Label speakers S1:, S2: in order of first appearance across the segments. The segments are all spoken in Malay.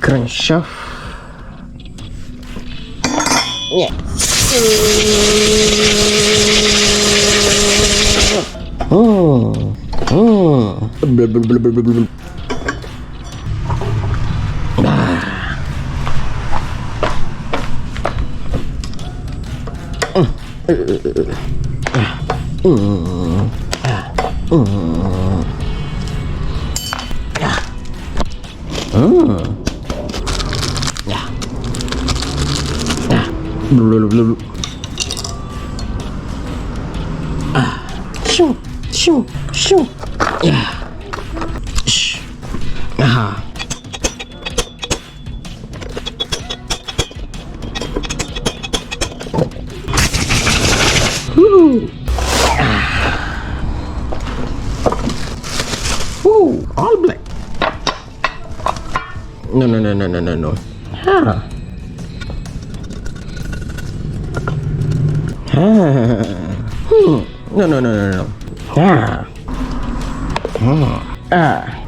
S1: Crankshaft. Yeah. Shoo, shoo, shoo. Yeah. Shh. Aha. Woo. Woo. All black. No. Ha. No. Ah.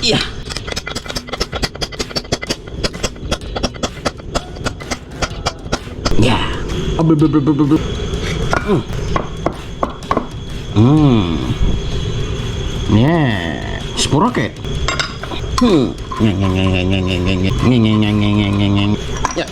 S1: Yeah. Yeah. Yeah. Sprocket. Yeah.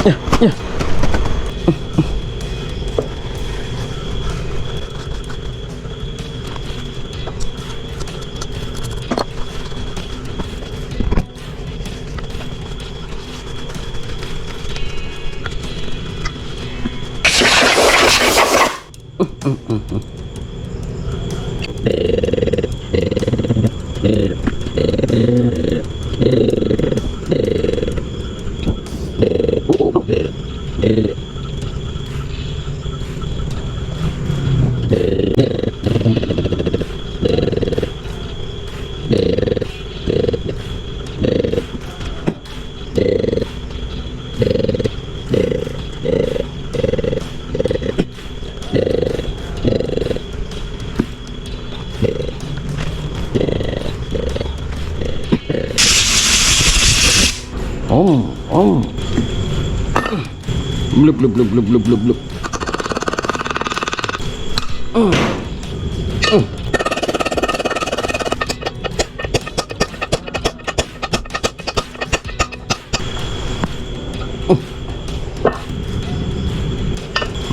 S1: Yeah. Yeah. Blub blub blub blub blub blub blub.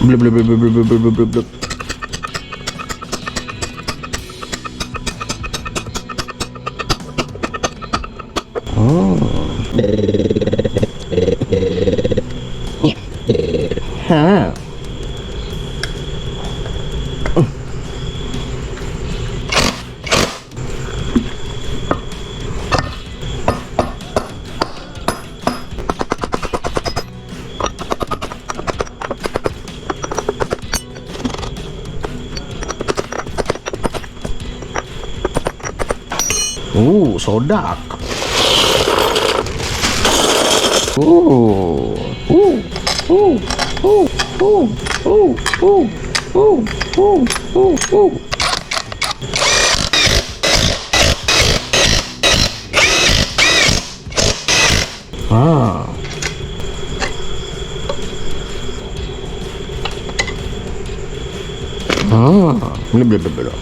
S1: Blub blub blub blub blub blub blub blub. Ha. Sodak. Ah. Blub blub blub blub.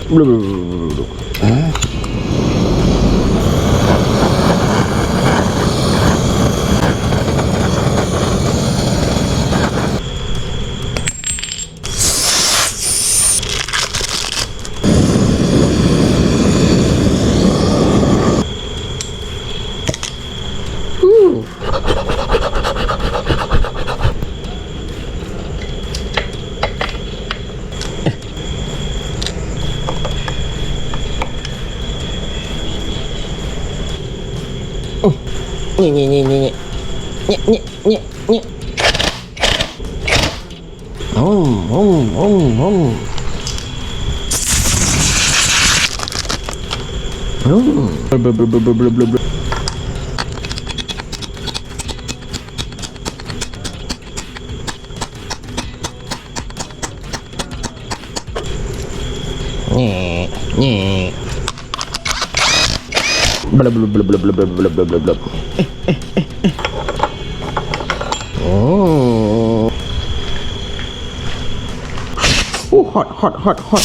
S1: Blub blub blub blub. Nye. Blub blub blub blub blub blub blub blub blub. Hot.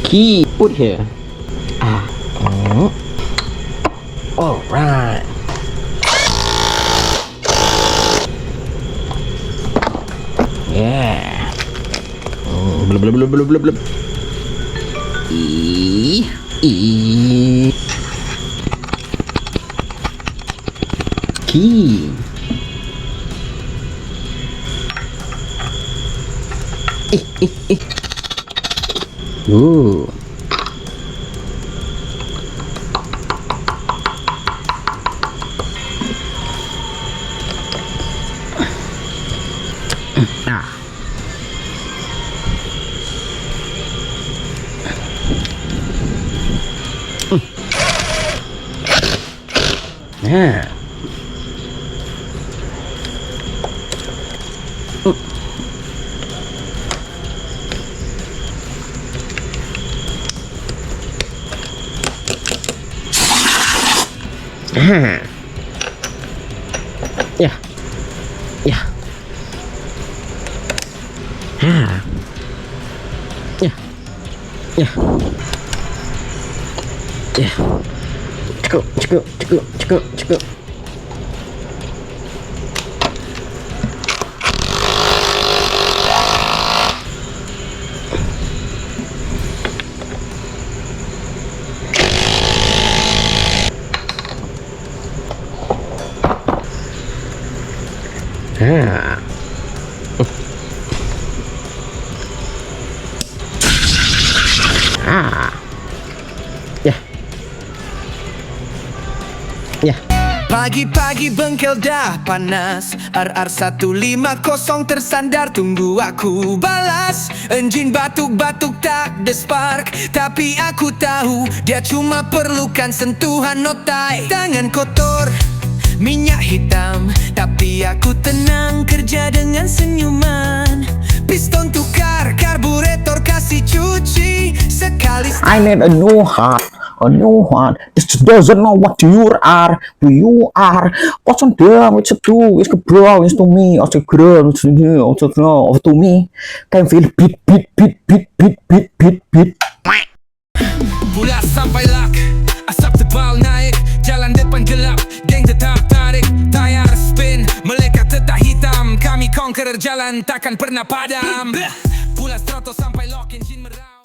S1: Key, put here. All right. Yeah. Blub blub blub blub blub blub. Key. Ooh. Yeah. Yeah. Cukup.
S2: Ya.
S3: Pagi-pagi bengkel dah panas, RR 150 tersandar tunggu aku balas. Engine batuk-batuk tak ada spark, tapi aku tahu dia cuma perlukan sentuhan notai. Tangan kotor, minyak hitam, tapi aku tenang kerja dengan senyuman. Piston tukar, karburetor kasih cuci sekali.
S1: I need a new heart. A new heart. This doesn't know what you are. Who you are. What's on them? It's a two. It's a bro. It's to me. It's a girl. It's to me. It's to know. To me. Can feel beat, beat, beat, beat, beat, beat, beat, beat.
S3: Pulas sampai lak, asap tebal naik, jalan depan gelap, geng tetap tarik, tayar spin, melekat tetap hitam, kami conquer jalan takkan pernah padam. Pulas troto sampai lock, engine merah.